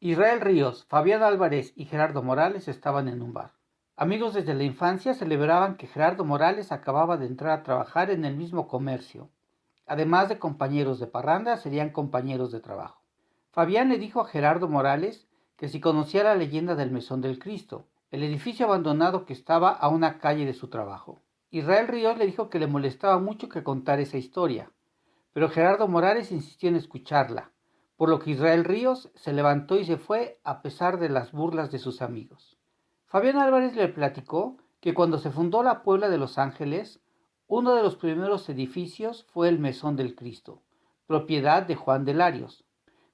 Israel Ríos, Fabián Álvarez y Gerardo Morales estaban en un bar. Amigos desde la infancia, celebraban que Gerardo Morales acababa de entrar a trabajar en el mismo comercio. Además de compañeros de parranda, serían compañeros de trabajo. Fabián le dijo a Gerardo Morales que si conocía la leyenda del Mesón del Cristo, el edificio abandonado que estaba a una calle de su trabajo. Israel Ríos le dijo que le molestaba mucho que contara esa historia, pero Gerardo Morales insistió en escucharla, por lo que Israel Ríos se levantó y se fue a pesar de las burlas de sus amigos. Fabián Álvarez le platicó que cuando se fundó la Puebla de Los Ángeles, uno de los primeros edificios fue el Mesón del Cristo, propiedad de Juan de Larios.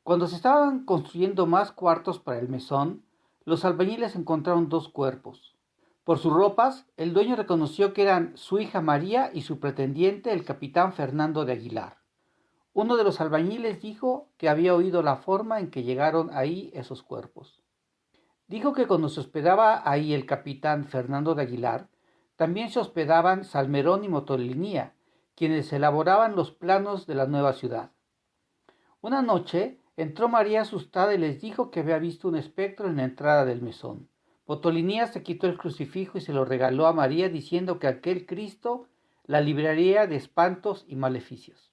Cuando se estaban construyendo más cuartos para el mesón, los albañiles encontraron 2 cuerpos. Por sus ropas, el dueño reconoció que eran su hija María y su pretendiente, el capitán Fernando de Aguilar. Uno de los albañiles dijo que había oído la forma en que llegaron ahí esos cuerpos. Dijo que cuando se hospedaba ahí el capitán Fernando de Aguilar, también se hospedaban Salmerón y Motolinía, quienes elaboraban los planos de la nueva ciudad. Una noche entró María asustada y les dijo que había visto un espectro en la entrada del mesón. Motolinía se quitó el crucifijo y se lo regaló a María diciendo que aquel Cristo la libraría de espantos y maleficios.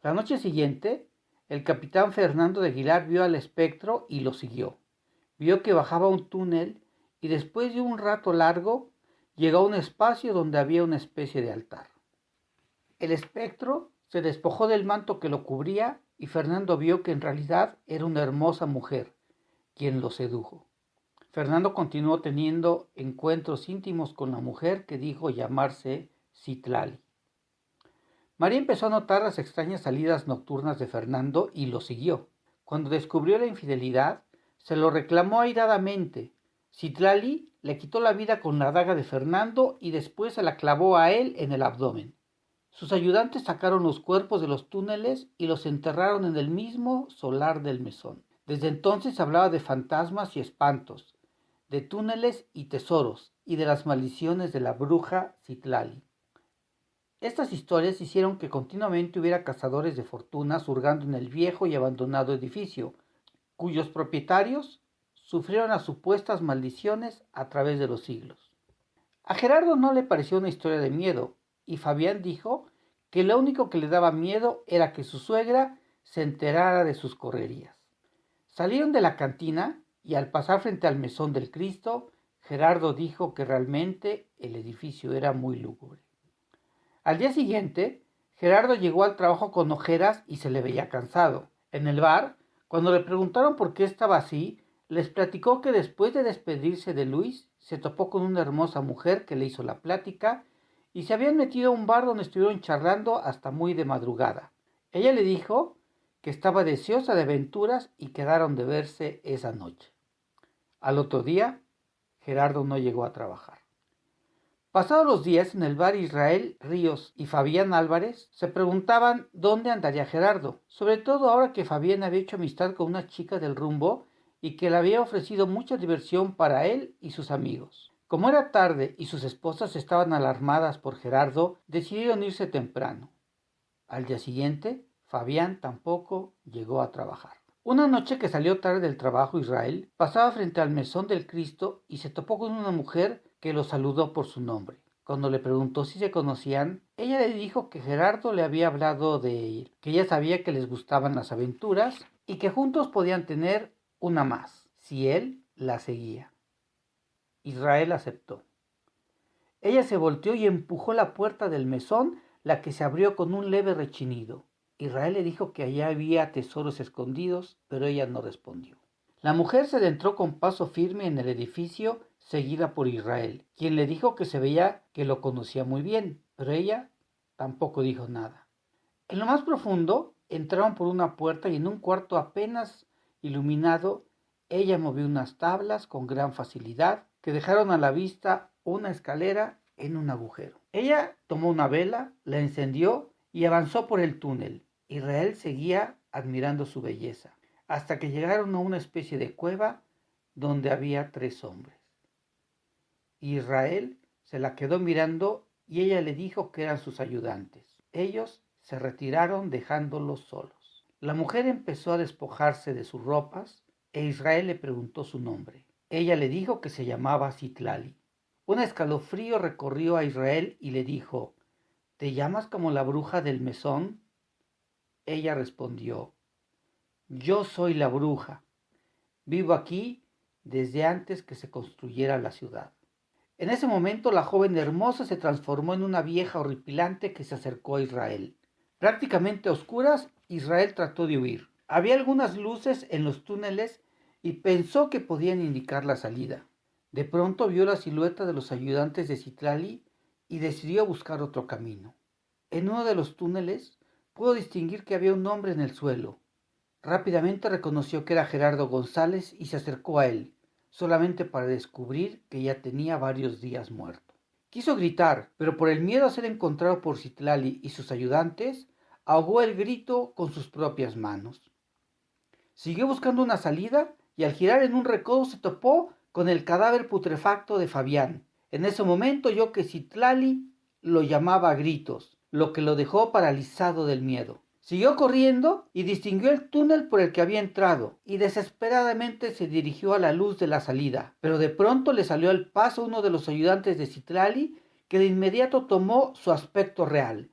La noche siguiente, el capitán Fernando de Aguilar vio al espectro y lo siguió. Vio que bajaba un túnel y después de un rato largo llegó a un espacio donde había una especie de altar. El espectro se despojó del manto que lo cubría y Fernando vio que en realidad era una hermosa mujer, quien lo sedujo. Fernando continuó teniendo encuentros íntimos con la mujer que dijo llamarse Citlali. María empezó a notar las extrañas salidas nocturnas de Fernando y lo siguió. Cuando descubrió la infidelidad, se lo reclamó airadamente. Citlali le quitó la vida con la daga de Fernando y después se la clavó a él en el abdomen. Sus ayudantes sacaron los cuerpos de los túneles y los enterraron en el mismo solar del mesón. Desde entonces se hablaba de fantasmas y espantos, de túneles y tesoros, y de las maldiciones de la bruja Citlali. Estas historias hicieron que continuamente hubiera cazadores de fortunas hurgando en el viejo y abandonado edificio, cuyos propietarios sufrieron las supuestas maldiciones a través de los siglos. A Gerardo no le pareció una historia de miedo, y Fabián dijo que lo único que le daba miedo era que su suegra se enterara de sus correrías. Salieron de la cantina y al pasar frente al mesón del Cristo, Gerardo dijo que realmente el edificio era muy lúgubre. Al día siguiente, Gerardo llegó al trabajo con ojeras y se le veía cansado. En el bar, cuando le preguntaron por qué estaba así, les platicó que después de despedirse de Luis, se topó con una hermosa mujer que le hizo la plática y se habían metido a un bar donde estuvieron charlando hasta muy de madrugada. Ella le dijo que estaba deseosa de aventuras y quedaron de verse esa noche. Al otro día, Gerardo no llegó a trabajar. Pasados los días, en el bar Israel Ríos y Fabián Álvarez se preguntaban dónde andaría Gerardo, sobre todo ahora que Fabián había hecho amistad con una chica del rumbo y que le había ofrecido mucha diversión para él y sus amigos. Como era tarde y sus esposas estaban alarmadas por Gerardo, decidieron irse temprano. Al día siguiente, Fabián tampoco llegó a trabajar. Una noche que salió tarde del trabajo, Israel pasaba frente al mesón del Cristo y se topó con una mujer que lo saludó por su nombre. Cuando le preguntó si se conocían, ella le dijo que Gerardo le había hablado de él, que ella sabía que les gustaban las aventuras y que juntos podían tener una más, si él la seguía. Israel aceptó. Ella se volteó y empujó la puerta del mesón, la que se abrió con un leve rechinido. Israel le dijo que allá había tesoros escondidos, pero ella no respondió. La mujer se adentró con paso firme en el edificio, seguida por Israel, quien le dijo que se veía que lo conocía muy bien, pero ella tampoco dijo nada. En lo más profundo, entraron por una puerta y en un cuarto apenas iluminado, ella movió unas tablas con gran facilidad que dejaron a la vista una escalera en un agujero. Ella tomó una vela, la encendió y avanzó por el túnel. Israel seguía admirando su belleza, hasta que llegaron a una especie de cueva donde había 3 hombres. Israel se la quedó mirando y ella le dijo que eran sus ayudantes. Ellos se retiraron dejándolos solos. La mujer empezó a despojarse de sus ropas e Israel le preguntó su nombre. Ella le dijo que se llamaba Citlali. Un escalofrío recorrió a Israel y le dijo: ¿Te llamas como la bruja del mesón? Ella respondió: Yo soy la bruja. Vivo aquí desde antes que se construyera la ciudad. En ese momento la joven hermosa se transformó en una vieja horripilante que se acercó a Israel. Prácticamente a oscuras, Israel trató de huir. Había algunas luces en los túneles y pensó que podían indicar la salida. De pronto vio la silueta de los ayudantes de Citlali y decidió buscar otro camino. En uno de los túneles pudo distinguir que había un hombre en el suelo. Rápidamente reconoció que era Gerardo González y se acercó a él, solamente para descubrir que ya tenía varios días muerto. Quiso gritar, pero por el miedo a ser encontrado por Citlali y sus ayudantes, ahogó el grito con sus propias manos. Siguió buscando una salida y al girar en un recodo se topó con el cadáver putrefacto de Fabián. En ese momento oyó que Citlali lo llamaba a gritos, lo que lo dejó paralizado del miedo. Siguió corriendo y distinguió el túnel por el que había entrado y desesperadamente se dirigió a la luz de la salida. Pero de pronto le salió al paso uno de los ayudantes de Citlali, que de inmediato tomó su aspecto real,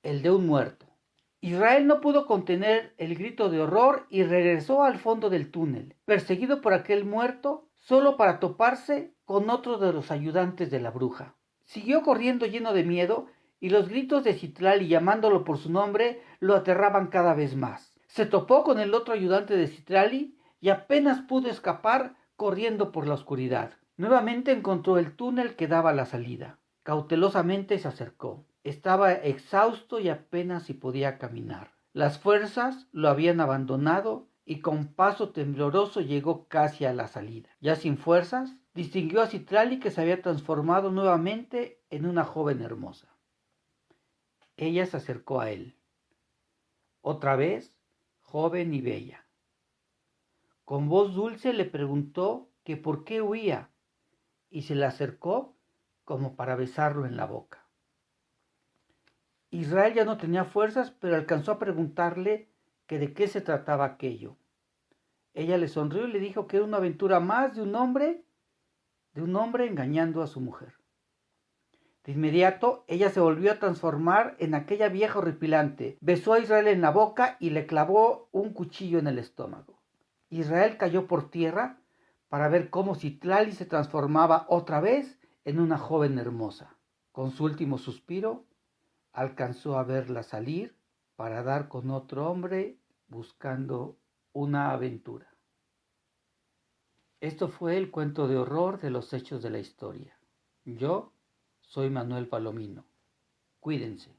el de un muerto. Israel no pudo contener el grito de horror y regresó al fondo del túnel, perseguido por aquel muerto, solo para toparse con otro de los ayudantes de la bruja. Siguió corriendo lleno de miedo y los gritos de Citlali llamándolo por su nombre lo aterraban cada vez más. Se topó con el otro ayudante de Citlali y apenas pudo escapar corriendo por la oscuridad. Nuevamente encontró el túnel que daba a la salida. Cautelosamente se acercó. Estaba exhausto y apenas si podía caminar. Las fuerzas lo habían abandonado y con paso tembloroso llegó casi a la salida. Ya sin fuerzas, distinguió a Citlali que se había transformado nuevamente en una joven hermosa. Ella se acercó a él, otra vez joven y bella. Con voz dulce le preguntó que por qué huía y se le acercó como para besarlo en la boca. Israel ya no tenía fuerzas, pero alcanzó a preguntarle que de qué se trataba aquello. Ella le sonrió y le dijo que era una aventura más de un hombre engañando a su mujer. De inmediato, ella se volvió a transformar en aquella vieja horripilante. Besó a Israel en la boca y le clavó un cuchillo en el estómago. Israel cayó por tierra para ver cómo Citlali se transformaba otra vez en una joven hermosa. Con su último suspiro, alcanzó a verla salir para dar con otro hombre buscando una aventura. Esto fue el cuento de horror de los hechos de la historia. Yo soy Manuel Palomino. Cuídense.